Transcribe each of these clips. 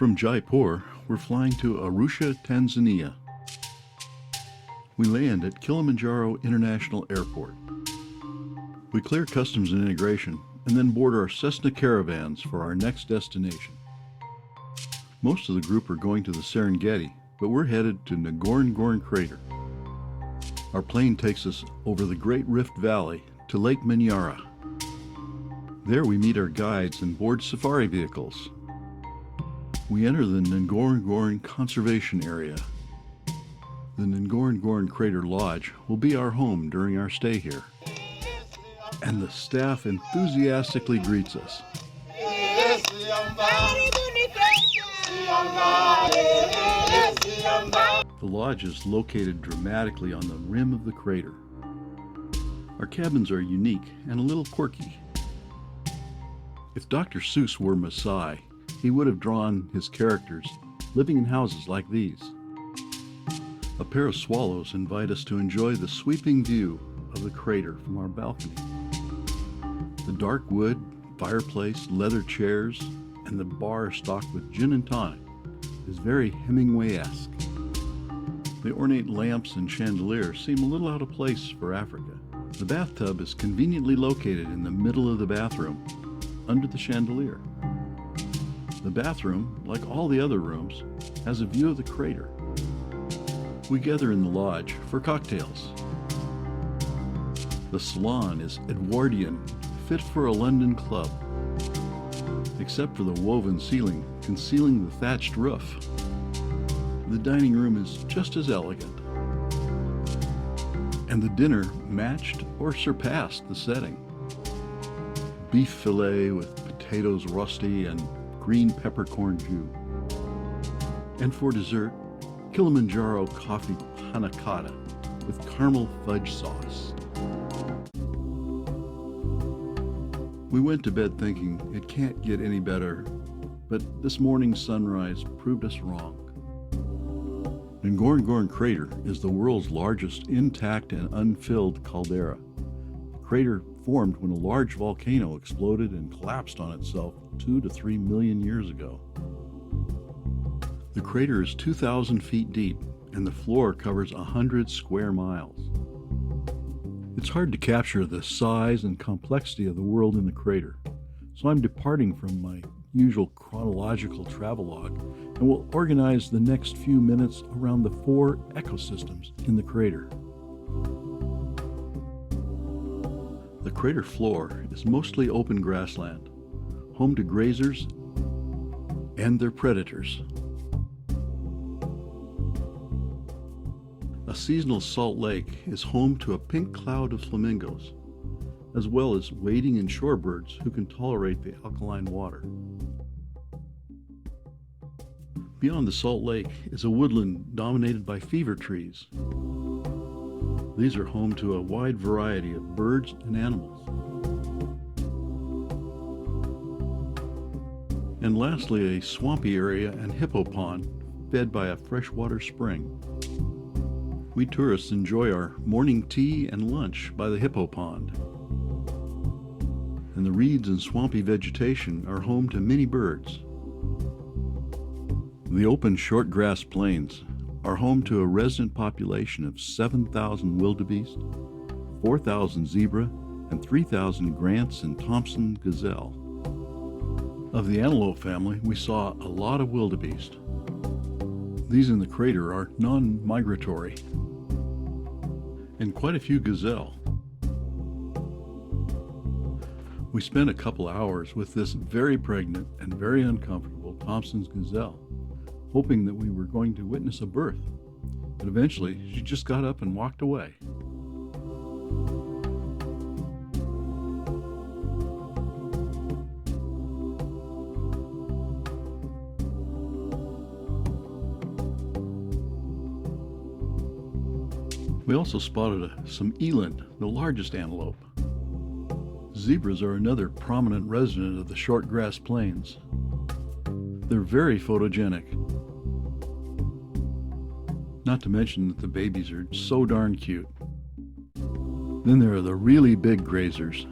From Jaipur, we're flying to Arusha, Tanzania. We land at Kilimanjaro International Airport. We clear customs and immigration and then board our Cessna caravans for our next destination. Most of the group are going to the Serengeti, but we're headed to Ngorongoro Crater. Our plane takes us over the Great Rift Valley to Lake Magadi. There we meet our guides and board safari vehicles. We enter the Ngorongoro Conservation Area. The Ngorongoro Crater Lodge will be our home during our stay here. And the staff enthusiastically greets us. The lodge is located dramatically on the rim of the crater. Our cabins are unique and a little quirky. If Dr. Seuss were Maasai, he would have drawn his characters living in houses like these. A pair of swallows invite us to enjoy the sweeping view of the crater from our balcony. The dark wood, fireplace, leather chairs, and the bar stocked with gin and tonic is very Hemingway-esque. The ornate lamps and chandeliers seem a little out of place for Africa. The bathtub is conveniently located in the middle of the bathroom, under the chandelier. The bathroom, like all the other rooms, has a view of the crater. We gather in the lodge for cocktails. The salon is Edwardian, fit for a London club, except for the woven ceiling concealing the thatched roof. The dining room is just as elegant, and the dinner matched or surpassed the setting. Beef fillet with potatoes rosti and green peppercorn jus. And for dessert, Kilimanjaro coffee panna cotta with caramel fudge sauce. We went to bed thinking it can't get any better, but this morning's sunrise proved us wrong. Ngorongoro Crater is the world's largest intact and unfilled caldera. The crater formed when a large volcano exploded and collapsed on itself 2 to 3 million years ago. The crater is 2,000 feet deep, and the floor covers 100 square miles. It's hard to capture the size and complexity of the world in the crater, so I'm departing from my usual chronological travelogue and will organize the next few minutes around the 4 ecosystems in the crater. The crater floor is mostly open grassland, home to grazers and their predators. A seasonal salt lake is home to a pink cloud of flamingos, as well as wading and shorebirds who can tolerate the alkaline water. Beyond the salt lake is a woodland dominated by fever trees. These are home to a wide variety of birds and animals. And lastly, a swampy area and hippo pond fed by a freshwater spring. We tourists enjoy our morning tea and lunch by the hippo pond. And the reeds and swampy vegetation are home to many birds. The open short grass plains are home to a resident population of 7,000 wildebeest, 4,000 zebra, and 3,000 Grants and Thompson gazelle. Of the antelope family, we saw a lot of wildebeest. These in the crater are non-migratory, and quite a few gazelle. We spent a couple hours with this very pregnant and very uncomfortable Thompson's gazelle, hoping that we were going to witness a birth, but eventually she just got up and walked away. We also spotted some eland, the largest antelope. Zebras are another prominent resident of the short grass plains. They're very photogenic. Not to mention that the babies are so darn cute. Then there are the really big grazers.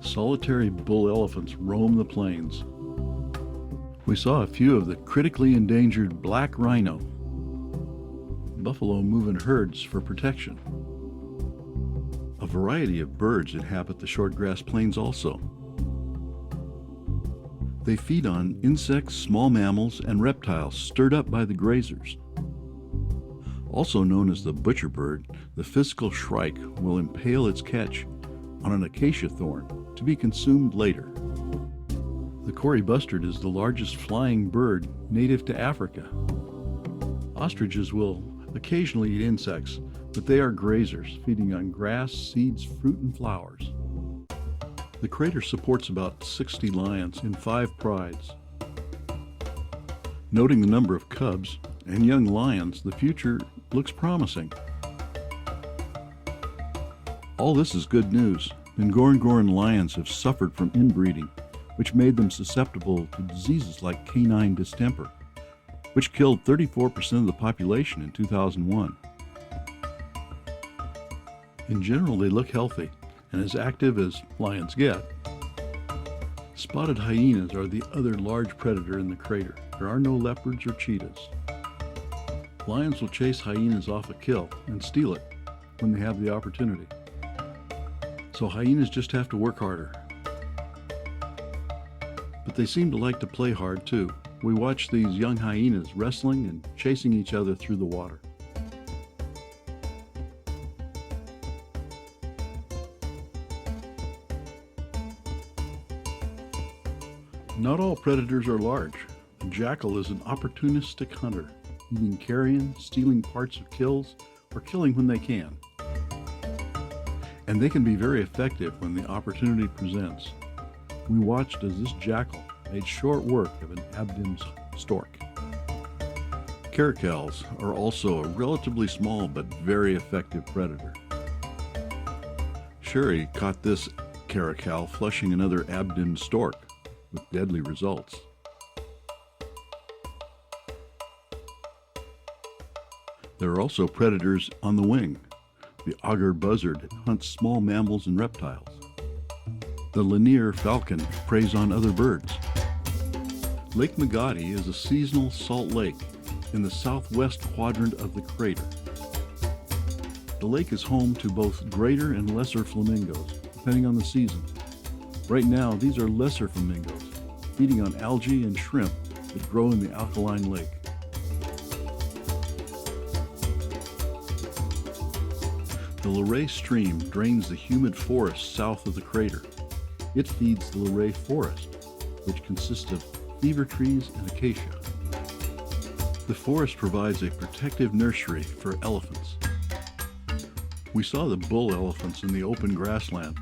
Solitary bull elephants roam the plains. We saw a few of the critically endangered black rhino. Buffalo move in herds for protection. A variety of birds inhabit the short grass plains also. They feed on insects, small mammals, and reptiles stirred up by the grazers. Also known as the butcher bird, the physical shrike will impale its catch on an acacia thorn to be consumed later. The Kori bustard is the largest flying bird native to Africa. Ostriches will occasionally eat insects, but they are grazers, feeding on grass, seeds, fruit, and flowers. The crater supports about 60 lions in 5 prides. Noting the number of cubs and young lions, the future looks promising. All this is good news. Ngorongoro lions have suffered from inbreeding, which made them susceptible to diseases like canine distemper, which killed 34% of the population in 2001. In general, they look healthy and as active as lions get. Spotted hyenas are the other large predator in the crater. There are no leopards or cheetahs. Lions will chase hyenas off a kill and steal it when they have the opportunity. So hyenas just have to work harder. But they seem to like to play hard too. We watch these young hyenas wrestling and chasing each other through the water. Not all predators are large. The jackal is an opportunistic hunter, eating carrion, stealing parts of kills, or killing when they can. And they can be very effective when the opportunity presents. We watched as this jackal made short work of an Abdim's stork. Caracals are also a relatively small but very effective predator. Sherry caught this caracal flushing another Abdim stork with deadly results. There are also predators on the wing. The auger buzzard hunts small mammals and reptiles. The linear falcon preys on other birds. Lake Magadi is a seasonal salt lake in the southwest quadrant of the crater. The lake is home to both greater and lesser flamingos, depending on the season. Right now, these are lesser flamingos, feeding on algae and shrimp that grow in the alkaline lake. The Luray stream drains the humid forest south of the crater. It feeds the Luray forest, which consists of fever trees and acacia. The forest provides a protective nursery for elephants. We saw the bull elephants in the open grassland,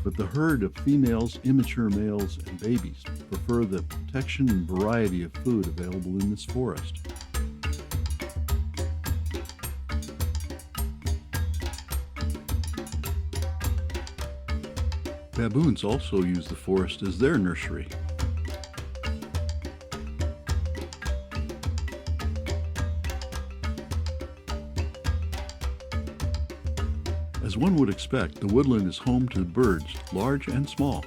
but the herd of females, immature males, and babies prefer the protection and variety of food available in this forest. Baboons also use the forest as their nursery. As one would expect, the woodland is home to birds, large and small.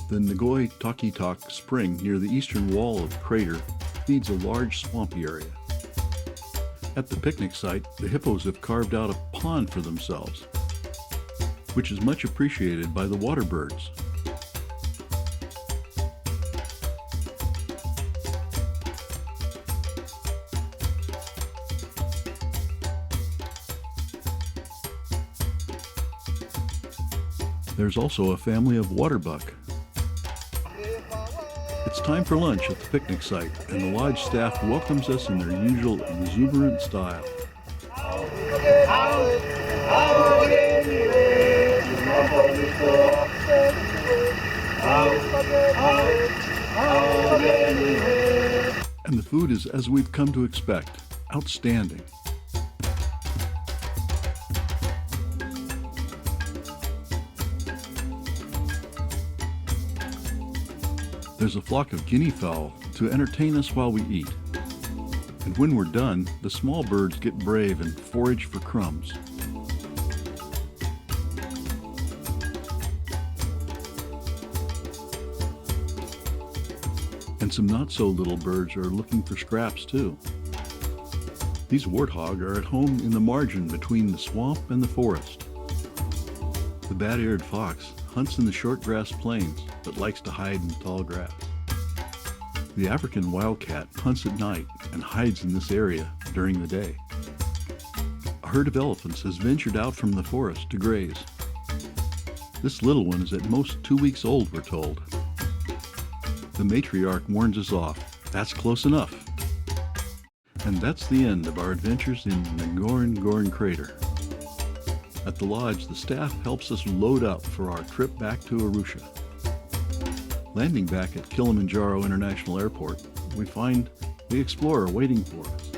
The Ngoi Takitak spring near the eastern wall of the crater feeds a large swampy area. At the picnic site, the hippos have carved out a pond for themselves, which is much appreciated by the water birds. There's also a family of waterbuck. It's time for lunch at the picnic site, and the lodge staff welcomes us in their usual exuberant style. And the food is as we've come to expect, outstanding. There's a flock of guinea fowl to entertain us while we eat. And when we're done, the small birds get brave and forage for crumbs. And some not-so-little birds are looking for scraps too. These warthog are at home in the margin between the swamp and the forest. The bat-eared fox hunts in the short grass plains but likes to hide in tall grass. The African wildcat hunts at night and hides in this area during the day. A herd of elephants has ventured out from the forest to graze. This little one is at most 2 weeks old, we're told. The matriarch warns us off. That's close enough. And that's the end of our adventures in the Ngorongoro Crater. At the lodge, the staff helps us load up for our trip back to Arusha. Landing back at Kilimanjaro International Airport, we find the explorer waiting for us.